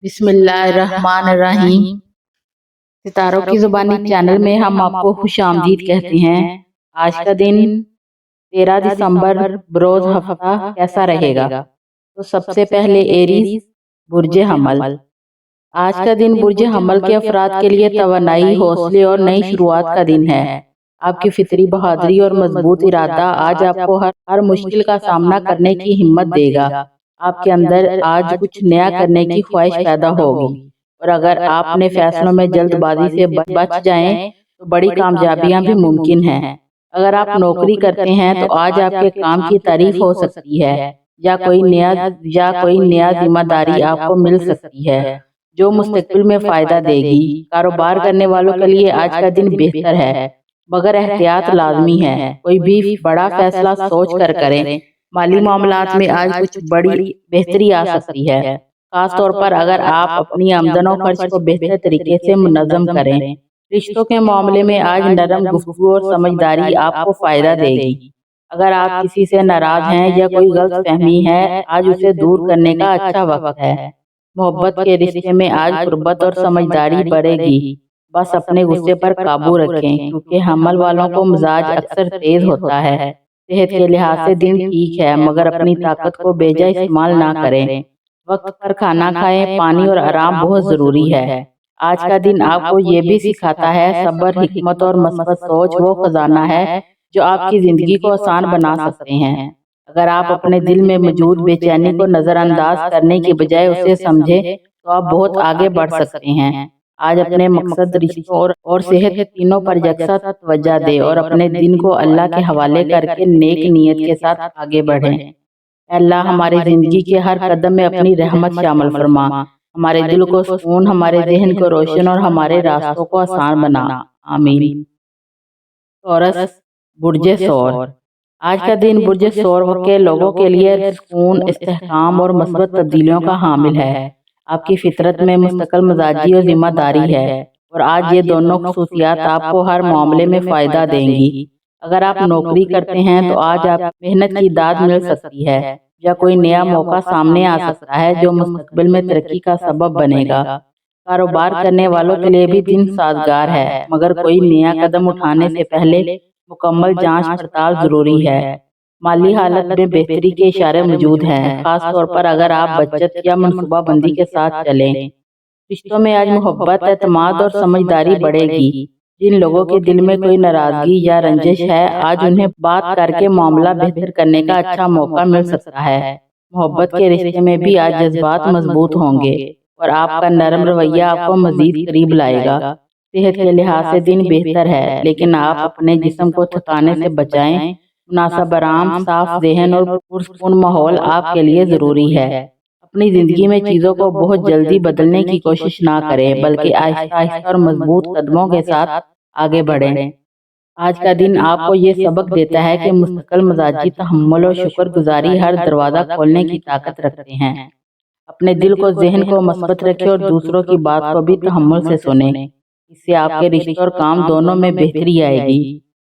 بسم اللہ الرحمن الرحیم۔ ستاروں کی زبانی چینل میں ہم آپ کو خوش آمدید کہتے ہیں۔ آج کا دن 13 دسمبر بروز ہفتہ کیسا رہے گا؟ تو سب سے پہلے ایریز برج حمل۔ آج کا دن برج حمل کے افراد کے لیے توانائی، حوصلے اور نئی شروعات کا دن ہے۔ آپ کی فطری بہادری اور مضبوط ارادہ آج آپ کو ہر مشکل کا سامنا کرنے کی ہمت دے گا۔ آپ کے اندر آج کچھ نیا کرنے کی خواہش پیدا ہوگی، اور اگر آپ اپنے فیصلوں میں جلد بازی سے بچ جائیں تو بڑی کامیابیاں بھی ممکن ہیں۔ اگر آپ نوکری کرتے ہیں تو آج آپ کے کام کی تعریف ہو سکتی ہے، یا کوئی نیا ذمہ داری آپ کو مل سکتی ہے جو مستقبل میں فائدہ دے گی۔ کاروبار کرنے والوں کے لیے آج کا دن بہتر ہے، مگر احتیاط لازمی ہے۔ کوئی بھی بڑا فیصلہ سوچ کر کریں۔ مالی معاملات میں آج کچھ بڑی بہتری آ سکتی ہے، خاص طور پر اگر آپ اپنی آمدن و خرچ کو بہتر طریقے سے منظم کریں۔ رشتوں کے معاملے میں آج نرم گفتگو اور سمجھداری آپ کو فائدہ دے گی۔ اگر آپ کسی سے ناراض ہیں یا کوئی غلط فہمی ہے، آج اسے دور کرنے کا اچھا وقت ہے۔ محبت کے رشتے میں آج قربت اور سمجھداری بڑھے گی۔ بس اپنے غصے پر قابو رکھیں، کیونکہ حمل والوں کو مزاج اکثر تیز ہوتا ہے۔ صحت کے لحاظ سے دن ٹھیک ہے، مگر اپنی طاقت کو بے جا استعمال نہ کریں۔ وقت پر کھانا کھائیں، پانی اور آرام بہت ضروری ہے۔ آج کا دن آپ کو یہ بھی سکھاتا ہے، صبر، حکمت اور مثبت سوچ وہ خزانہ ہے جو آپ کی زندگی کو آسان بنا سکتے ہیں۔ اگر آپ اپنے دل میں موجود بے چینی کو نظر انداز کرنے کی بجائے اسے سمجھیں تو آپ بہت آگے بڑھ سکتے ہیں۔ آج اپنے مقصد، رشتوں اور صحت تینوں پر یکساں توجہ دیں، اور اپنے دن کو اللہ کے حوالے کر کے نیک نیت کے ساتھ آگے بڑھیں۔ اے اللہ، ہماری زندگی کے ہر قدم میں اپنی رحمت شامل فرما، ہمارے دل کو سکون، ہمارے ذہن کو روشن اور ہمارے راستوں کو آسان بنا۔ آمین۔ تورس برج ثور۔ آج کا دن برج ثور کے لوگوں کے لیے سکون، استحکام اور مثبت تبدیلیوں کا حامل ہے۔ آپ کی فطرت میں مستقل مزاجی اور ذمہ داری ہے، اور آج یہ دونوں خصوصیات آپ کو ہر معاملے میں فائدہ دیں گی۔ اگر آپ نوکری کرتے ہیں تو آج آپ محنت کی داد مل سکتی ہے، یا کوئی نیا موقع سامنے آ سکتا ہے جو مستقبل میں ترقی کا سبب بنے گا۔ کاروبار کرنے والوں کے لیے بھی دن سازگار ہے، مگر کوئی نیا قدم اٹھانے سے پہلے مکمل جانچ پڑتال ضروری ہے۔ مالی حالت میں بہتری کے اشارے موجود ہیں، خاص طور پر اگر آپ بچت یا منصوبہ بندی کے ساتھ چلیں۔ رشتوں میں آج محبت، اعتماد اور سمجھداری بڑھے گی۔ جن لوگوں کے دل میں کوئی ناراضگی یا رنجش ہے، آج انہیں بات کر کے معاملہ بہتر کرنے کا اچھا موقع مل سکتا ہے۔ محبت کے رشتے میں بھی آج جذبات مضبوط ہوں گے، اور آپ کا نرم رویہ آپ کو مزید قریب لائے گا۔ صحت کے لحاظ سے دن بہتر ہے، لیکن آپ اپنے جسم کو تھکانے سے بچائیں۔ مناسب آرام، صاف ذہن اور پرسکون ماحول آپ کے لیے ضروری ہے۔ اپنی زندگی میں چیزوں کو بہت جلدی بدلنے کی کوشش نہ کریں، بلکہ آہستہ آہستہ اور مضبوط قدموں کے ساتھ آگے بڑھیں۔ آج کا دن آپ کو یہ سبق دیتا ہے کہ مستقل مزاجی، تحمل اور شکر گزاری ہر دروازہ کھولنے کی طاقت رکھتے ہیں۔ اپنے دل کو، ذہن کو مثبت رکھیں، اور دوسروں کی بات کو بھی تحمل سے سنیں۔ اس سے آپ کے رشتے اور کام دونوں میں بہتری آئے گی۔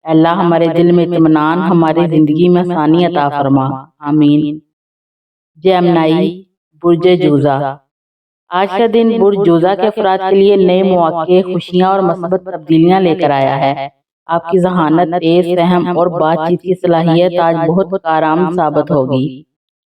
اے اللہ، ہمارے دل میں اطمینان، ہماری زندگی میں آسانی عطا فرما۔ آمین۔ جیمنائی برج جوزا۔ آج کا دن برج جوزا کے افراد کے لیے نئے مواقع، خوشیاں اور مثبت تبدیلیاں لے کر آیا ہے۔ آپ کی ذہانت، تیز فہم اور بات چیت کی صلاحیت آج بہت کارآمد ثابت ہوگی۔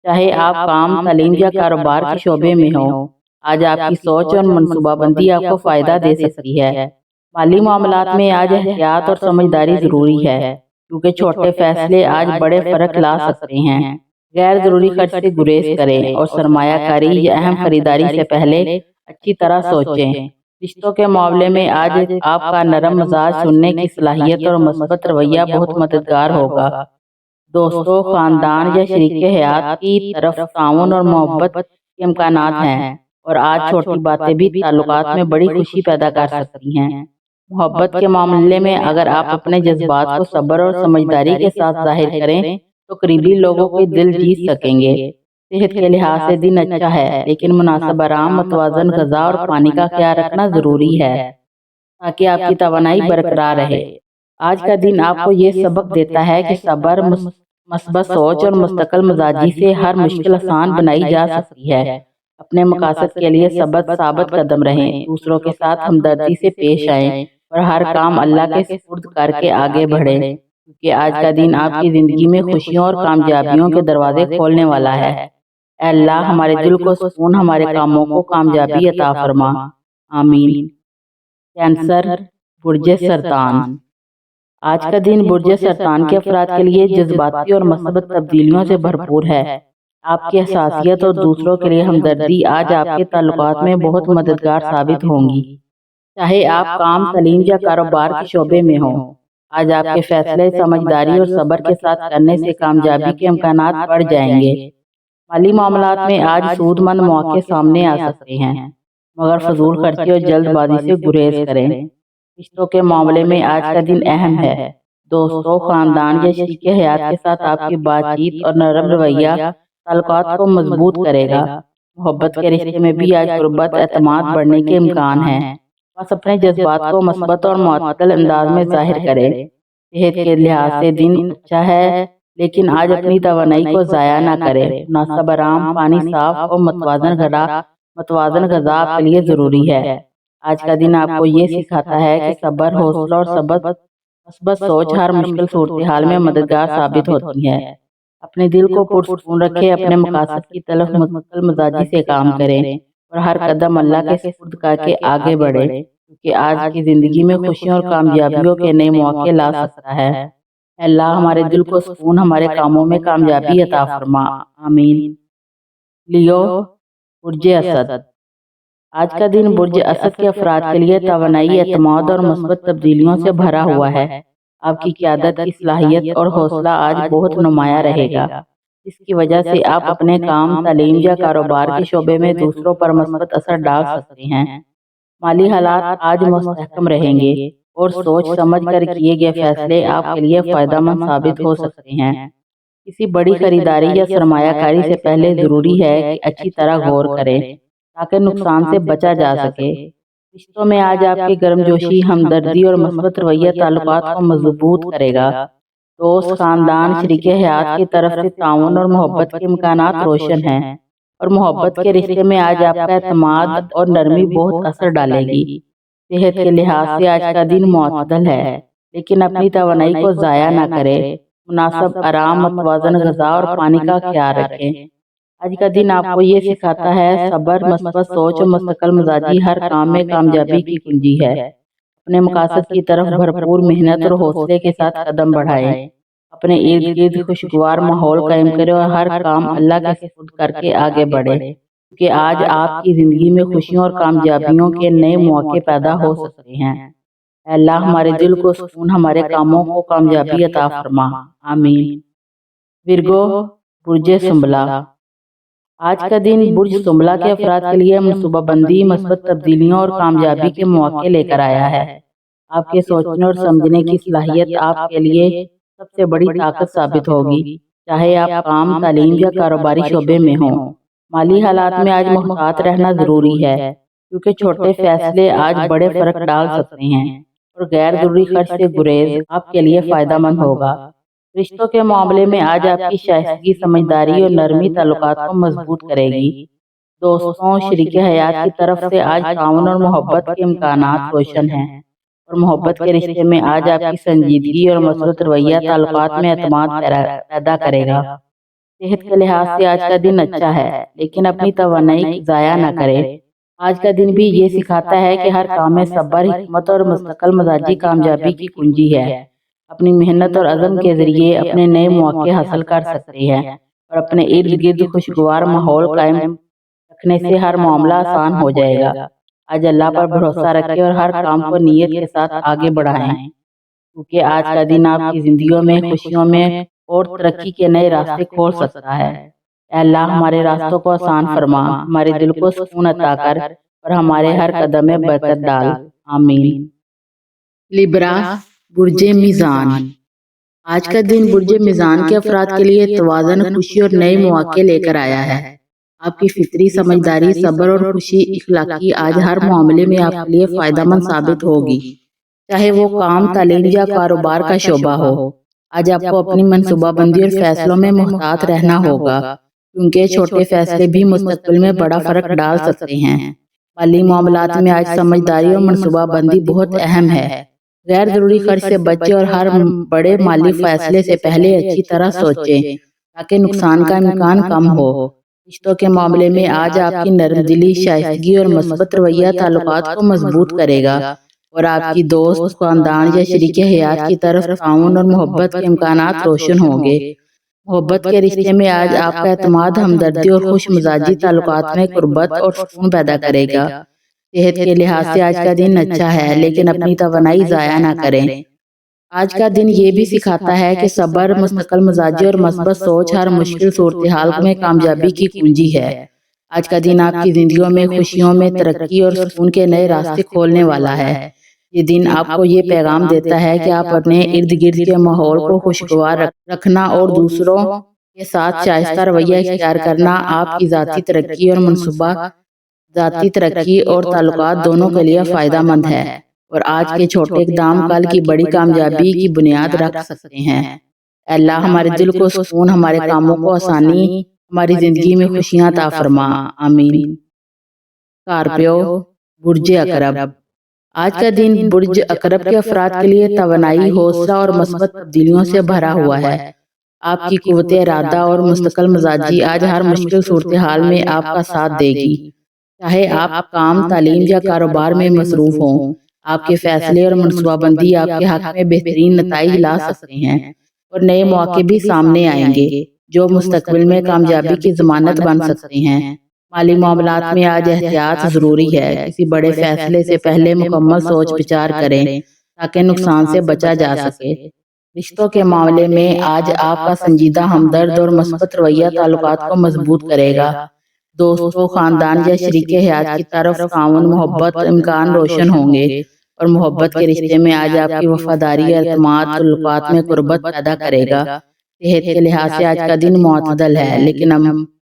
چاہے آپ کام، تعلیم یا کاروبار کے شعبے میں ہوں، آج آپ کی سوچ اور منصوبہ بندی آپ کو فائدہ دے سکتی ہے۔ مالی معاملات میں آج احتیاط اور سمجھداری ضروری ہے، کیونکہ چھوٹے فیصلے آج بڑے فرق لا سکتے ہیں۔ غیر ضروری خرچ سے گریز کریں، اور سرمایہ کاری یا اہم خریداری سے پہلے اچھی طرح سوچیں۔ رشتوں کے معاملے میں آج آپ کا نرم مزاج، سننے کی صلاحیت اور مثبت رویہ بہت مددگار ہوگا۔ دوستوں، خاندان یا شریک حیات کی طرف تعاون اور محبت کے امکانات ہیں، اور آج چھوٹی باتیں بھی تعلقات میں بڑی خوشی پیدا کر سکتی ہیں۔ محبت کے معاملے میں اگر آپ اپنے جذبات کو صبر اور سمجھداری کے ساتھ ظاہر کریں تو قریبی لوگوں کے دل جیت سکیں گے۔ صحت کے لحاظ سے دن اچھا ہے، لیکن مناسب آرام، متوازن غذا اور پانی کا خیال رکھنا ضروری ہے تاکہ آپ کی توانائی برقرار رہے۔ آج کا دن آپ کو یہ سبق دیتا ہے کہ صبر، مثبت سوچ اور مستقل مزاجی سے ہر مشکل آسان بنائی جا سکتی ہے۔ اپنے مقاصد کے لیے ثابت قدم رہیں، دوسروں کے ساتھ ہمدردی سے پیش آئیں اور ہر کام اللہ کے سپرد کر کے آگے بڑھیں، کیونکہ آج کا دن آپ کی زندگی میں خوشیوں اور کامیابیوں کے دروازے کھولنے والا ہے۔ اے اللہ ہمارے دل کو سکون، ہمارے کاموں کو کامیابی عطا فرما، آمین۔ کینسر، برج سرطان۔ آج کا دن برج سرطان کے افراد کے لیے جذباتی اور مثبت تبدیلیوں سے بھرپور ہے۔ آپ کی حساسیت اور دوسروں کے لیے ہمدردی آج آپ کے تعلقات میں بہت مددگار ثابت ہوں گی، چاہے آپ کام، تعلیم یا کاروبار کے شعبے میں ہوں۔ آج آپ کے فیصلے سمجھداری اور صبر کے ساتھ کرنے سے کامیابی کے امکانات بڑھ جائیں گے۔ مالی معاملات میں آج سود مند مواقع سامنے آ سکتے ہیں، مگر فضول خرچی اور جلد بازی سے گریز کریں۔ رشتوں کے معاملے میں آج کا دن اہم ہے۔ دوستوں، خاندان یا شریک حیات کے ساتھ آپ کی بات چیت اور نرم رویہ تعلقات کو مضبوط کرے گا۔ محبت کے رشتے میں بھی آج قربت، اعتماد بڑھنے کے امکان ہیں۔ بس اپنے جذبات کو مثبت اور معتدل انداز میں ظاہر کریں۔ صحت کے لحاظ سے دن اچھا ہے، لیکن آج اپنی توانائی کو ضائع نہ کریں۔ مناسب آرام، پانی صاف اور متوازن غذا آپ کے لیے ضروری ہے۔ آج کا دن آپ کو یہ سکھاتا ہے کہ صبر، حوصلہ اور مثبت سوچ ہر مشکل صورتحال میں مددگار ثابت ہوتی ہے۔ اپنے دل کو پرسکون رکھیں، اپنے مقاصد کی طرف مستقل مزاجی سے کام کریں اور ہر قدم اللہ کے سپرد کر کے آگے بڑھیں، کیونکہ آج کی زندگی میں خوشیوں اور کامیابیوں کے نئے مواقع لا سکتا ہے۔ اے اللہ ہمارے دل کو سکون، ہمارے کاموں میں کامیابی عطا فرما، آمین۔ لیو، برج اسد۔ آج کا دن برج اسد کے افراد کے لیے توانائی، اعتماد اور مثبت تبدیلیوں سے بھرا ہوا ہے۔ آپ کی قیادت کی صلاحیت اور حوصلہ آج بہت نمایاں رہے گا، جس کی وجہ سے آپ اپنے کام، تعلیم یا کاروبار کے شعبے میں دوسروں پر مثبت اثر ڈال سکتے ہیں۔ مالی حالات آج مستحکم رہیں گے اور سوچ سمجھ کر کیے گئے فیصلے آپ کے لیے فائدہ مند ثابت ہو سکتے ہیں۔ کسی بڑی خریداری یا سرمایہ کاری سے پہلے ضروری ہے کہ اچھی طرح غور کریں تاکہ نقصان سے بچا جا سکے۔ رشتوں میں آج آپ کی گرمجوشی، ہمدردی اور مثبت رویہ تعلقات کو مضبوط کرے گا۔ دوست، خاندان، شریک حیات کی طرف سے تعاون اور محبت کے امکانات روشن ہیں، اور محبت کے رشتے میں آج آپ کا اعتماد اور نرمی بہت اثر ڈالے گی۔ صحت کے لحاظ سے آج کا دن معتدل ہے، لیکن اپنی توانائی کو ضائع نہ کریں۔ مناسب آرام، متوازن غذا اور پانی کا خیال رکھیں۔ آج کا دن آپ کو یہ سکھاتا ہے صبر، مثبت سوچ اور مستقل مزاجی ہر کام میں کامیابی کی کنجی ہے۔ اپنے مقاصد کی طرف بھرپور محنت اور حوصلے کے ساتھ قدم بڑھائیں۔ اپنے ارد گرد خوشگوار ماحول قائم کریں اور ہر کام اللہ کے سپرد کر کے آگے بڑھیں، کیونکہ آج آپ کی زندگی میں خوشیوں اور کامیابیوں کے نئے مواقع پیدا ہو سکتے ہیں۔ اے اللہ ہمارے دل کو سکون، ہمارے کاموں کو کامیابی عطا فرما، آمین۔ ورگو، برج سنبلہ۔ آج کا دن برج سنبلہ کے افراد کے لیے منصوبہ بندی، مثبت تبدیلیوں اور کامیابی کے مواقع لے کر آیا ہے۔ آپ کے سوچنے اور سمجھنے کی صلاحیت آپ کے لیے سب سے بڑی طاقت ثابت ہوگی، چاہے آپ کام، تعلیم یا کاروباری شعبے میں ہوں۔ مالی حالات میں آج محتاط رہنا ضروری ہے، کیونکہ چھوٹے فیصلے آج بڑے فرق ڈال سکتے ہیں، اور غیر ضروری خرچ سے گریز آپ کے لیے فائدہ مند ہوگا۔ رشتوں کے معاملے میں آج آپ کی شائستگی، سمجھداری اور نرمی تعلقات کو مضبوط کرے گی۔ دوستوں، شریک حیات کی طرف سے آج تعاون اور محبت کے امکانات روشن ہیں، اور محبت کے رشتے میں آج آپ کی سنجیدگی اور مثبت رویہ تعلقات میں اعتماد پیدا کرے گا۔ صحت کے لحاظ سے آج کا دن اچھا ہے، لیکن اپنی توانائی ضائع نہ کریں۔ آج کا دن بھی یہ سکھاتا ہے کہ ہر کام میں صبر، حکمت اور مستقل مزاجی کامیابی کی کنجی ہے۔ اپنی محنت اور عزم کے ذریعے اپنے نئے مواقع حاصل کر سکتے ہیں، اور اپنے ارد گرد خوشگوار ماحول قائم رکھنے سے ہر معاملہ آسان ہو جائے گا۔ آج اللہ پر بھروسہ رکھیں اور ہر کام کو نیت کے ساتھ آگے بڑھائیں، کیونکہ آج کا دن آپ کی زندگیوں میں خوشیوں میں اور ترقی کے نئے راستے کھول سکتا ہے۔ اے اللہ ہمارے راستوں کو آسان فرما، ہمارے دل کو سکون عطا کر اور ہمارے ہر قدم میں برکت ڈال، آمین۔ لیبرا، برج میزان۔ آج کا دن برج میزان کے افراد کے لیے توازن، خوشی اور نئے مواقع لے کر آیا ہے۔ آپ کی فطری سمجھداری، صبر اور خوشی اخلاقی آج ہر معاملے میں آپ کے لیے فائدہ مند ثابت ہوگی، چاہے وہ کام، تعلیم یا کاروبار کا شعبہ ہو۔ آج آپ کو اپنی منصوبہ بندی اور فیصلوں میں محتاط رہنا ہوگا، کیونکہ چھوٹے فیصلے بھی مستقبل میں بڑا فرق ڈال سکتے ہیں۔ مالی معاملات میں آج سمجھداری اور منصوبہ بندی بہت اہم ہے۔ غیر ضروری خرچ سے بچیں اور ہر بڑے مالی فیصلے سے پہلے اچھی طرح سوچیں تاکہ نقصان کا امکان کم ہو۔ رشتوں کے معاملے میں آج آپ کی نرم دلی، شائستگی اور مثبت رویہ تعلقات کو مضبوط کرے گا، اور آپ کی دوست، خاندان یا شریک حیات کی طرف تعاون اور محبت کے امکانات روشن ہوں گے۔ محبت کے رشتے میں آج آپ کا اعتماد، ہمدردی اور خوش مزاجی تعلقات میں قربت اور سکون پیدا کرے گا۔ صحت کے لحاظ سے آج کا دن اچھا ہے، لیکن اپنی توانائی ضائع نہ کریں۔ آج کا دن یہ بھی سکھاتا ہے کہ صبر، مستقل مزاجی اور مثبت سوچ ہر مشکل صورتحال میں کامیابی کی کنجی ہے۔ آج کا دن آپ کی زندگیوں میں خوشیوں میں ترقی اور سکون کے نئے راستے کھولنے والا ہے۔ یہ دن آپ کو یہ پیغام دیتا ہے کہ آپ اپنے ارد گرد کے ماحول کو خوشگوار رکھنا اور دوسروں کے ساتھ شائستہ رویہ اختیار کرنا آپ کی ذاتی ترقی اور منصوبہ ذاتی ترقی اور تعلقات دونوں کے لیے فائدہ مند ہے، اور آج کے چھوٹے اقدام کل کی بڑی کامیابی کی بنیاد رکھ سکتے ہیں۔ اے اللہ ہمارے دل کو سکون، ہمارے کاموں کو آسانی، ہماری زندگی میں خوشیاں عطا فرما، آمین۔ اسکارپیو، برج عقرب۔ آج کا دن برج عقرب کے افراد کے لیے توانائی، حوصلہ اور مثبت تبدیلیوں سے بھرا ہوا ہے۔ آپ کی قوت ارادہ اور مستقل مزاجی آج ہر مشکل صورتحال میں آپ کا ساتھ دے گی۔ چاہے آپ کام، تعلیم یا کاروبار میں مصروف ہوں، آپ کے فیصلے اور منصوبہ بندی آپ کے حق میں بہترین نتائج لا سکتے ہیں، اور نئے مواقع بھی سامنے آئیں گے جو مستقبل میں کامیابی کی ضمانت بن سکتے ہیں۔ مالی معاملات میں آج احتیاط ضروری ہے۔ کسی بڑے فیصلے سے پہلے مکمل سوچ بچار کریں تاکہ نقصان سے بچا جا سکے۔ رشتوں کے معاملے میں آج آپ کا سنجیدہ، ہمدرد اور مثبت رویہ تعلقات کو مضبوط کرے گا۔ دوستوں، خاندان یا شریک حیات کی طرف تعاون، محبت امکان روشن ہوں گے، اور محبت کے رشتے میں آج آپ کی وفاداری، اعتماد تعلقات میں قربت پیدا کرے گا۔ صحت کے لحاظ سے آج کا دن معتدل ہے، لیکن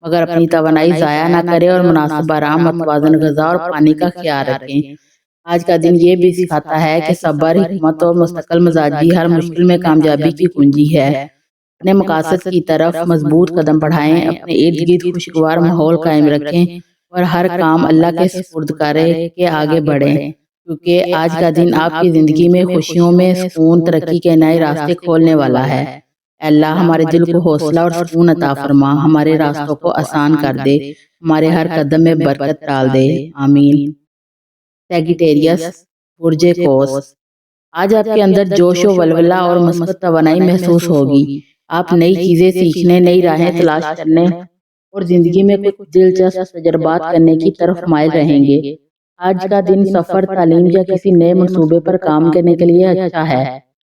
مگر اپنی توانائی ضائع نہ کریں اور مناسب آرام، متوازن غذا اور پانی کا خیال رکھیں۔ آج کا دن یہ بھی سکھاتا ہے کہ صبر، حکمت اور مستقل مزاجی ہر مشکل میں کامیابی کی کنجی ہے۔ اپنے مقاصد کی طرف مضبوط قدم بڑھائیں، اپنے ارد گرد خوشگوار ماحول قائم رکھیں، اور ہر کام اللہ کے سپرد کریں کہ آگے بڑھیں، کیونکہ آج کا دن آپ کی زندگی میں خوشیوں میں سکون، ترقی کے نئے راستے کھولنے والا ہے۔ اے اللہ ہمارے دل کو حوصلہ اور سکون عطا فرما، ہمارے راستوں کو آسان کر دے، ہمارے ہر قدم میں برکت ڈال دے، آمین۔ سیگیٹیریس، برج قوس۔ آج آپ کے اندر جوش و ولولہ اور مثبت توانائی محسوس ہوگی۔ آپ نئی چیزیں سیکھنے، نئی راہیں تلاش کرنے اور زندگی میں کچھ دلچسپ تجربات کرنے کی طرف مائل رہیں گے۔ آج کا دن سفر، تعلیم یا کسی نئے منصوبے پر کام کرنے کے لیے اچھا ہے۔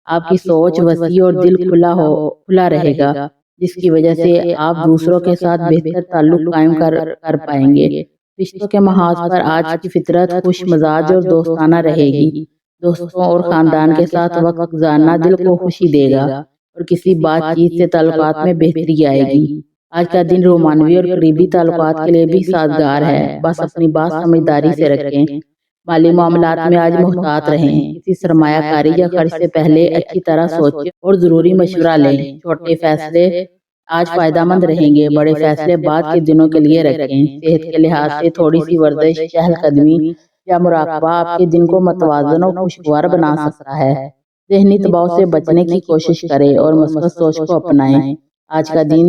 آپ کی سوچ وسیع اور دل کھلا رہے گا، جس کی وجہ سے آپ دوسروں کے ساتھ بہتر تعلق قائم کر پائیں گے۔ رشتوں کے محاذ پر آج کی فطرت خوش مزاج اور دوستانہ رہے گی۔ دوستوں اور خاندان کے ساتھ وقت گزارنا دل کو خوشی دے گا، اور کسی بات چیت سے تعلقات میں بہتری آئے گی۔ آج کا دن رومانوی اور قریبی تعلقات کے لیے بھی سازگار ہے، بس اپنی بات سمجھداری سے رکھیں۔ مالی معاملات میں آج محتاط رہیں، کسی سرمایہ کاری یا خرچ سے پہلے اچھی طرح سوچیں اور ضروری مشورہ لیں۔ چھوٹے فیصلے آج فائدہ مند رہیں گے، بڑے فیصلے بعد کے دنوں کے لیے رکھیں۔ صحت کے لحاظ سے تھوڑی سی ورزش، چہل قدمی یا مراقبہ آپ کے دن کو متوازن اور خوشگوار بنا سکتا ہے۔ ذہنی دباؤ سے بچنے کی کوشش کریں اور مثبت سوچ کو اپنائیں۔ آج کا دن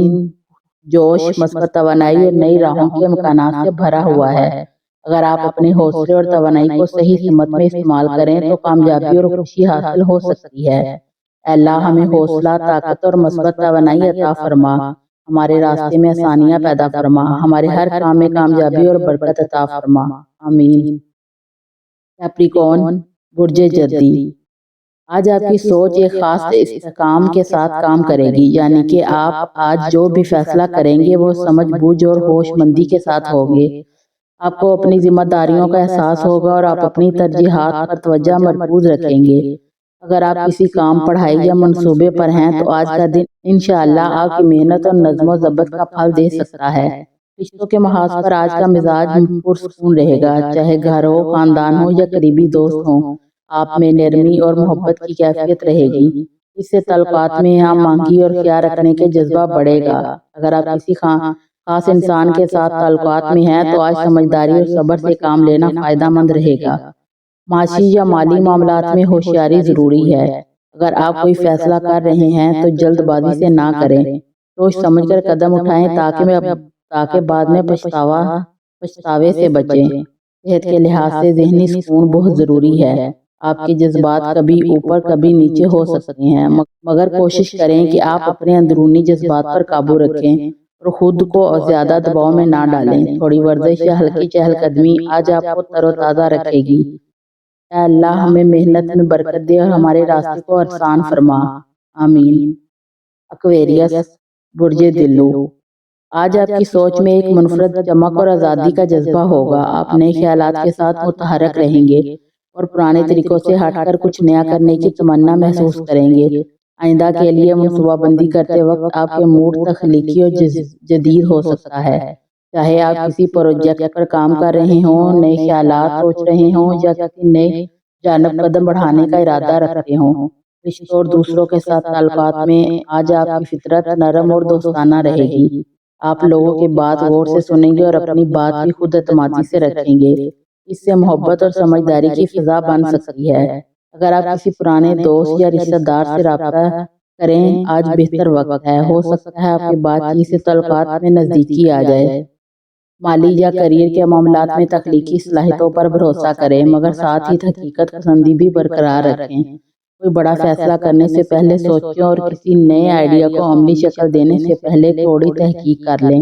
جوش، مثبت توانائی اور نئی راہوں کے امکانات سے بھرا ہوا ہے۔ اگر آپ اپنے حوصلے اور توانائی کو صحیح سمت میں استعمال کریں تو کامیابی اور خوشی حاصل ہو سکتی ہے۔ اے اللہ ہمیں حوصلہ، طاقت اور مثبت توانائی عطا فرما، ہمارے راستے میں آسانیاں پیدا فرما، ہمارے ہر کام میں کامیابی اور برکت عطا فرما، آمین۔ کیپریکون، برج جدی۔ آج آپ کی سوچ ایک خاص استحکام کے ساتھ کام کرے گی، یعنی کہ آپ آج جو بھی فیصلہ کریں گے وہ سمجھ بوجھ اور ہوش مندی کے ساتھ ہوں گے۔ آپ کو اپنی ذمہ داریوں کا احساس ہوگا اور آپ اپنی ترجیحات پر توجہ مرکوز رکھیں گے۔ اگر آپ کسی کام، پڑھائی یا منصوبے پر ہیں تو آج کا دن انشاءاللہ آپ کی محنت اور نظم و ضبط کا پھل دے سکتا ہے۔ رشتوں کے محاذ پر آج کا مزاج پرسکون رہے گا، چاہے گھر ہو، خاندان ہو یا قریبی دوست ہوں۔ آپ میں نرمی اور محبت کی کیفیت رہے گی، اس سے تعلقات میں ہم آہنگی اور خیال رکھنے کے جذبہ بڑھے گا۔ اگر آپ کسی خاص انسان کے ساتھ تعلقات میں ہیں تو آج سمجھداری اور صبر سے کام لینا فائدہ مند رہے گا۔ معاشی یا مالی معاملات میں ہوشیاری ضروری ہے۔ اگر آپ کوئی فیصلہ کر رہے ہیں تو جلد بازی سے نہ کریں، سوچ سمجھ کر قدم اٹھائیں تاکہ بعد میں پچھتاوے سے بچیں۔ صحت کے لحاظ سے ذہنی سکون بہت ضروری ہے۔ آپ کے جذبات کبھی اوپر کبھی نیچے ہو سکتے ہیں، مگر کوشش کریں کہ آپ اپنے اندرونی جذبات پر قابو رکھیں اور خود کو زیادہ دباؤ میں نہ ڈالیں۔ تھوڑی ورزش یا ہلکی چہل قدمی آج آپ کو تر و تازہ رکھے گی۔ اے اللہ ہمیں محنت میں برکت دے اور ہمارے راستے کو آسان فرما، آمین۔ ایکویریس، برج دلو، آج آپ کی سوچ میں ایک منفرد چمک اور آزادی کا جذبہ ہوگا۔ آپ نئے خیالات کے ساتھ متحرک رہیں گے اور پرانے طریقوں سے ہٹ کر کچھ نیا کرنے کی تمنا محسوس کریں گے۔ آئندہ کے لیے منصوبہ بندی کرتے وقت آپ کے موڈ تخلیقی اور جدید ہو سکتا ہے۔ چاہے آپ کسی پروجیکٹ پر کام کر رہے ہوں، نئے خیالات سوچ رہے ہوں یا کسی نئے جانب قدم بڑھانے کا ارادہ رکھتے ہوں۔ رشتوں اور دوسروں کے ساتھ تعلقات میں آج آپ کی فطرت نرم اور دوستانہ رہے گی۔ آپ لوگوں کی بات غور سے سنیں گے اور اپنی بات بھی خود اعتمادی سے رکھیں گے۔ اس سے محبت اور سمجھداری کی فضا بن سکتی ہے۔ اگر آپ کسی پرانے دوست یا رشتہ دار سے رابطہ کریں، آج بہتر وقت ہے۔ ہو سکتا ہے آپ کی بات چیت سے تعلقات میں نزدیکی آ جائے۔ مالی یا کیریئر کے معاملات میں تخلیقی صلاحیتوں پر بھروسہ کریں، مگر ساتھ ہی حقیقت پسندی بھی برقرار رکھیں۔ کوئی بڑا فیصلہ کرنے سے پہلے سوچیں اور کسی نئے آئیڈیا کو عملی شکل دینے سے پہلے تھوڑی تحقیق کر لیں۔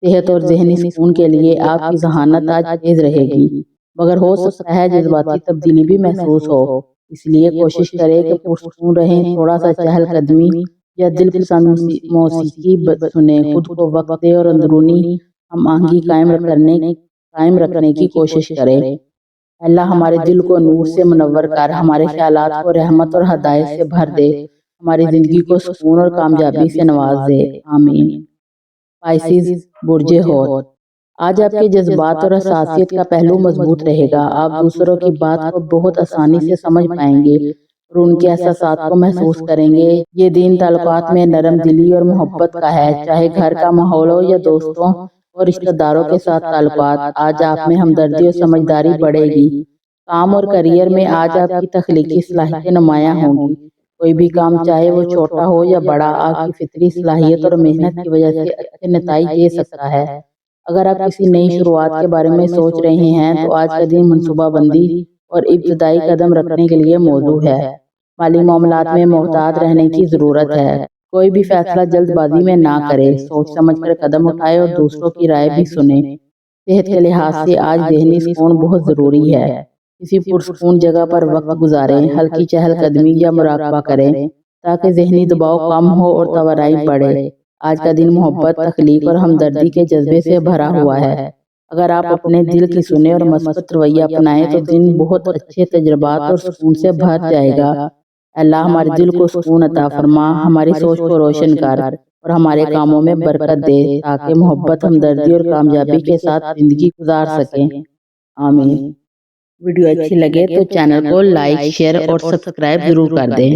صحت اور ذہنی سکون کے لیے آپ کی ذہانت آج تیز رہے گی، مگر ہو سکتا ہے جذباتی تبدیلی بھی محسوس ہو۔ اس لیے کوشش کریں کہ پرسکون رہیں، تھوڑا سا چہل قدمی یا دل پسند موسیقی سنیں، خود کو وقت دیں اور اندرونی ہم آہنگی قائم رکھنے کی کوشش کریں۔ اللہ ہمارے دل کو نور سے منور کر، ہمارے خیالات کو رحمت اور ہدایت سے بھر دے، ہماری زندگی کو سکون اور کامیابی سے نواز دے، آمین۔ پائسیز، برج حوت، آج آپ کے جذبات اور حساسیت کا پہلو مضبوط رہے گا۔ آپ دوسروں کی بات کو بہت آسانی سے سمجھ پائیں گے اور ان کے احساسات کو محسوس کریں گے۔ یہ دن تعلقات میں نرم دلی اور محبت کا ہے، چاہے گھر کا ماحول ہو یا دوستوں اور رشتہ داروں کے ساتھ تعلقات۔ آج آپ میں ہمدردی اور سمجھداری بڑھے گی۔ کام اور کیریئر میں آج آپ کی تخلیقی صلاحیتیں نمایاں ہوں گی۔ کوئی بھی کام چاہے وہ چھوٹا ہو یا بڑا، آپ کی فطری صلاحیت اور محنت کی وجہ سے اچھے نتائج دے سکتا ہے۔ اگر آپ کسی نئی شروعات کے بارے میں سوچ رہے ہیں تو آج کا دن منصوبہ بندی اور ابتدائی قدم رکھنے کے لیے موزوں ہے۔ مالی معاملات میں محتاط رہنے کی ضرورت ہے۔ کوئی بھی فیصلہ جلد بازی میں نہ کرے، سوچ سمجھ کر قدم اٹھائے اور دوسروں کی رائے بھی سنیں۔ صحت کے لحاظ سے آج ذہنی سکون بہت ضروری ہے۔ کسی پرسکون جگہ پر وقت گزاریں، ہلکی چہل قدمی یا مراقبہ کریں تاکہ ذہنی دباؤ کم ہو اور توانائی بڑھے۔ آج کا دن محبت، تخلیق اور ہمدردی کے جذبے سے بھرا ہوا ہے۔ اگر آپ اپنے دل کی سنیں اور مثبت رویہ اپنائیں تو دن بہت اچھے تجربات اور سکون سے بھر جائے گا۔ اللہ ہمارے دل کو سکون عطا فرما، ہماری سوچ کو روشن کر اور ہمارے کاموں میں برکت دے تاکہ محبت، ہمدردی اور کامیابی کے ساتھ زندگی گزار سکیں، آمین۔ ویڈیو اچھی لگے تو چینل کو لائک، شیئر اور سبسکرائب ضرور کر دیں۔